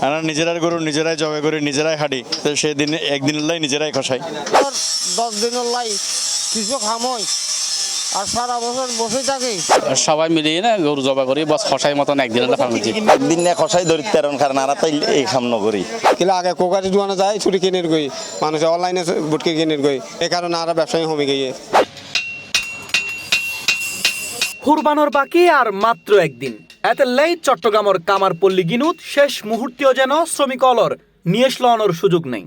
আমরা নিজেরাই গরু নিজেরাই জবাই করি, নিজেরাই হাঁটি, তো সেদিন একদিনের লাই নিজেরাই খসাই। 10 দিনের লাই কিছু খামই আর সারা বছর বসে থাকি। সবাই মিলিয়ে না গরু জবা করি, বস খসাই মতন একদিনের ফার্মেছি। একদিন না খসাই ধরতে কারণ আর তাই এই খাম নগরী কিন্তু আগে কোকারি দোকানে যায় ছুরি কিনের গই, মানুষ অনলাইনে বুটকে কিনের গই, এই কারণে আর ব্যবসায়ী কমে গিয়ে। কুরবানোর বাকি আর মাত্র একদিন, এতে লেই চট্টগ্রামের কামারপল্লী গিনুত শেষ মুহূর্তেও যেন শ্রমিক অলর নিয়ে লওয়ানোর সুযোগ নেই।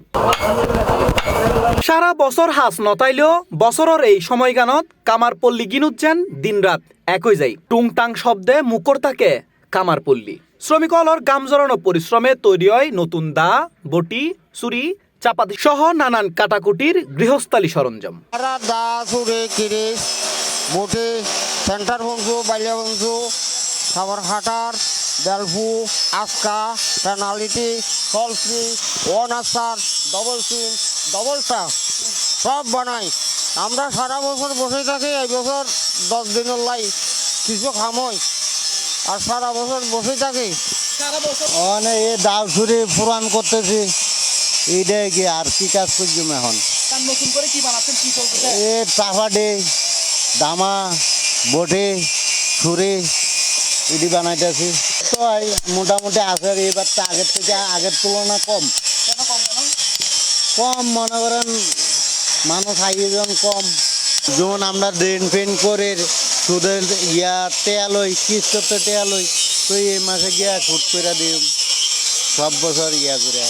সারা বছর হাস নতাইলেও বছরের এই সময়গানত কামারপল্লী গিনুত যেন দিনরাত একই যাই, টুংটাং শব্দে মুখর থাকে কামারপল্লী। শ্রমিক অলর গাম জড়ানো পরিশ্রমে তৈরি হয় নতুন দা, বটি, ছুরি, চাপাতি সহ নানান কাটাকুটির গৃহস্থালী সরঞ্জাম। দা, ছুরি, কিরিচ, বটি, সেন্টার বংশু, বাইলিয়া বংশু, সাবার হাটার, বেলফু, আস্কা, পেনালিটি, সলফ্রি, ওয়ান আসার, ডবল সিম, ডবল চাপ সব বানাই। আমরা সারা বছর বসে থাকি, এই বছর 10 দিনের লাই কিছু খামই আর সারা বছর বসে থাকি। অনেক এ ডাল ছুরি পুরান করতেছি, এইটাই কি আর কি কাজ করছি এখন। নতুন করে কি বানাচ্ছেন, কি চলতেছে? এ চাপাটি, দামা, বটি, ছুরি এটি বানাইতেছি। তো মোটামুটি আছে, এবার তো আগের থেকে আগের তুলনা কম। কম মনে করেন মানুষ আয়োজন কম, যেমন আমরা ড্রেন ফেন করে সুদের টেয়ালই কিস্তিতে টেয়ালই, তো এই মাসে গিয়া শুট করে দিই সব বছর করে।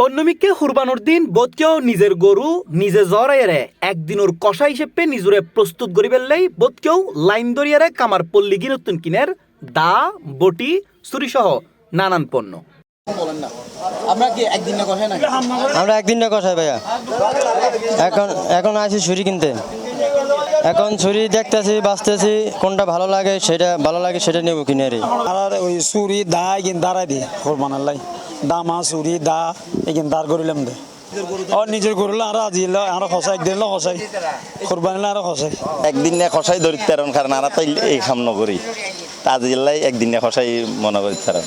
অন্যমিককে কুরবানোর দিন বোধকেও নিজের গরু নিজে জরাইরে একদিনের কষা হিসেবে নিজরে প্রস্তুত করি ফেললেই বোধকেও লাইন দরিয়ারে কামারপল্লী গিনতুন কিনের দা, বটি, ছুরি সহ নানান পণ্য। আমরা একদিন না কষাই ভাইয়া, এখন আছি ছুরি কিনতে। এখন ছুরি দেখতেছি, বাঁচতেছি, কোনটা ভালো লাগে সেটা নেব কিনে রে। আর ওই ছুরি দা এগিন দাঁড়াই দি কোরবানার লাই, দামা ছুরি দা এগিন দাঁড় করিলাম দে। আর নিজের গরুলে আর আজি আর খসাই একদিন খসাই কোরবানিলে আর খসাই একদিন না খসাই ধরতে কারণ আর তাই এই খাম নগরী তাজিল্লাই একদিন না খসাই মনে করি তারা।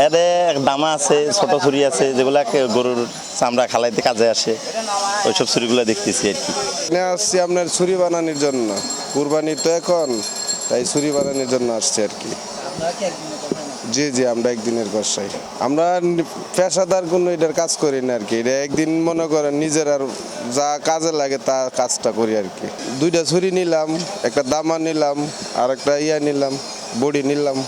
এরে দামা আছে, ছোট ছুরি আছে, যেগুলা গরুর চামড়া খালাইতে কাজে আসে, ওইসব ছুরিগুলো দেখতেছি আর কি। আসছি আপনার ছুরি বানানোর জন্য, কুরবানি তো এখন, তাই ছুরি বানানোর জন্য আসছি আর কি। জি জি, আমরা একদিনের কষাই, আমরা পেশাদার কোনো এটার কাজ করি না আর কি। এটা একদিন মনে করেন নিজের আর যা কাজে লাগে তা কাজটা করি আর কি। 2টা ছুরি নিলাম, একটা দামা নিলাম, আর একটা নিলাম, বডি নিলাম।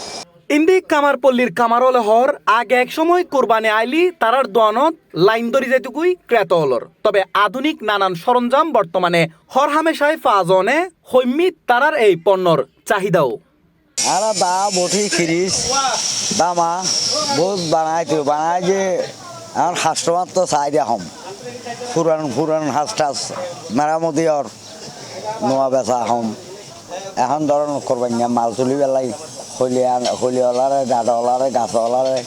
ইন্দি কামারপল্লীর কামারল হর আগে এক সময় কোরবানি আইলি তারার দোয়ানত লাইন দরি যেটুকুই ক্রেত হলর, তবে আধুনিক নানান সরঞ্জাম বর্তমানে হর হামেশায় ফাজনে হৈমিত তারার এই পণ্যর চাহিদাও। আর দা, বটি, খিরিস, দামা বহুত বানাই যে আমার কাস্টমার তো চাই দিয়া হম পুরান হাঁস টাস মেরামতি আর নোয়া বেচা হম। এখন ধরেন করবেন মাল তুলি বেলাই হলিওয়ালারে, ডাডওয়ালারে, গাছওয়ালারে,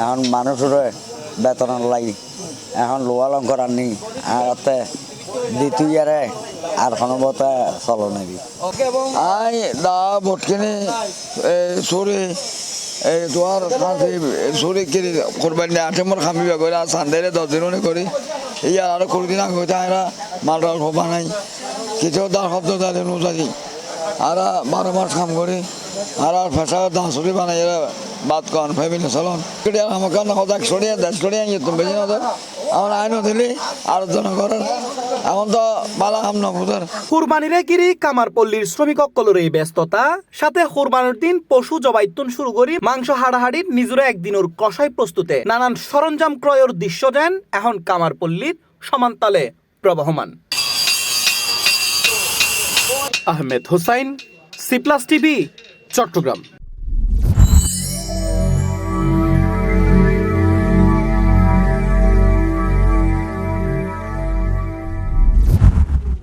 এখন মানুষরে বেতনের লাই এখন লোয়া লঙ্কর আনি আগতে দ্বিতীয়ারে আর সম্ভবতে চলো নাকি। আই দা বটকিনি চুরি এই তোমার চুরি কিনি কোরবানি আঠেমর খামি করে আর চান্দাইলে 10 দিন করি। এই আর কোনদিন আগে তারা মাল ডাল বানাই কিছু তার শব্দ তাদের নুজারি আর 12 মাস কাম করি আর ফেসা দাঁত চুরি বানাই বাদ কন ফ্যামিলি চলন আমাকে সদাক সরিয়ে দেশ সরিয়ে তুমি বেশি না আমার আইনও দিলি আর জনগণের এখন তো বালা কাম নবুদের। কুরবানিরে গিরি কামারপল্লীর শ্রমিক অকলর এই ব্যস্ততা সাথে কুরবানির দিন পশু জবাইতুন শুরু করি মাংস হাড়াহাড়ির নিজরে একদিনের কষাই প্রস্তুতে নানান সরঞ্জাম ক্রয়ের দৃশ্য যেন এখন কামারপল্লীর সমান্তালে প্রবহমান। Ahmed Hossain, C plus TV, Chittagong.